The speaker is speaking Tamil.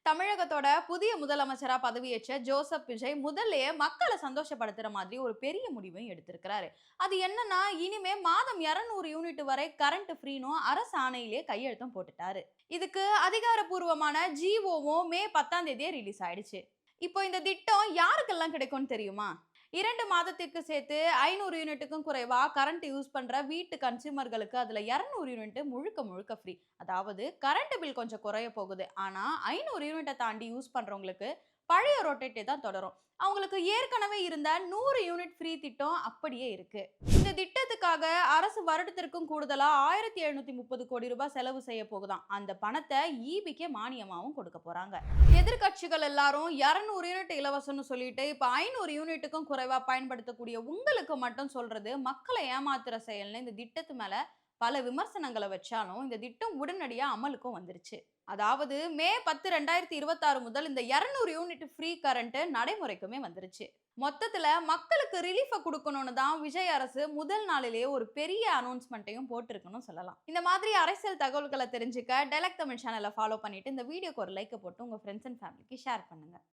தமிழகத்தோட புதிய முதலமைச்சரா பதவியேற்ற ஜோசப் விஜய் முதல்லயே மக்களை சந்தோஷப்படுத்துற மாதிரி ஒரு பெரிய முடிவையும் எடுத்திருக்கிறாரு. அது என்னன்னா, இனிமே மாதம் 200 யூனிட் வரை கரண்ட் ஃப்ரீன்னு அரசு ஆணையிலேயே கையெழுத்தும் போட்டுட்டாரு. இதுக்கு அதிகாரப்பூர்வமான ஜிஓவும் மே 10ஆம் தேதியே ரிலீஸ் ஆயிடுச்சு. இப்போ இந்த திட்டம் யாருக்கெல்லாம் கிடைக்கும்னு தெரியுமா? 2 மாதத்திற்கு சேர்த்து 500 யூனிட்டுக்கும் குறைவா கரண்ட் யூஸ் பண்ற வீட்டு கன்சியூமர்களுக்கு அதுல 200 யூனிட் முழுக்க முழுக்க ஃப்ரீ. அதாவது கரண்ட் பில் கொஞ்சம் குறைய போகுது. ஆனா 500 யூனிட்ட தாண்டி யூஸ் பண்றவங்களுக்கு பழைய ரொட்டேட்டே தான் தொடரும். அவங்களுக்கு ஏற்கனவே இருந்த 100 யூனிட் ஃப்ரீ திட்டம் அப்படியே இருக்கு. இந்த திட்டத்துக்காக அரசு வருடத்திற்கும் கூடுதலா 1730 கோடி ரூபாய் செலவு செய்ய போகுதாம். அந்த பணத்தை ஈபிக்கே மானியமாவும் கொடுக்க போறாங்க. எதிர்க்கட்சிகள் எல்லாரும் 200 யூனிட் இலவசம்னு சொல்லிட்டு இப்ப 500 யூனிட்டுக்கும் குறைவா பயன்படுத்தக்கூடிய உங்களுக்கு மட்டும் சொல்றது மக்களை ஏமாத்துற செயல்னு இந்த திட்டத்து மேல பல விமர்சனங்களை வச்சாலும் இந்த திட்டம் உடனடியா அமலுக்கும் வந்துருச்சு. அதாவது மே 10 2026 முதல் இந்த 200 யூனிட் ஃப்ரீ கரண்ட் நடைமுறைக்குமே வந்துருச்சு. மொத்தத்துல மக்களுக்கு ரிலீஃப கொடுக்கணும்னு தான் விஜய் அரசு முதல் நாளிலேயே ஒரு பெரிய அனௌன்ஸ்மெண்ட்டையும் போட்டிருக்குன்னு சொல்லலாம். இந்த மாதிரி அரசியல் தகவல்களை தெரிஞ்சுக்க டெலக் தமிழ் சேனலை ஃபாலோ பண்ணிட்டு இந்த வீடியோக்கு ஒரு லைக் போட்டு உங்க ஃப்ரெண்ட்ஸ் அண்ட் ஃபேமிலிக்கு ஷேர் பண்ணுங்க.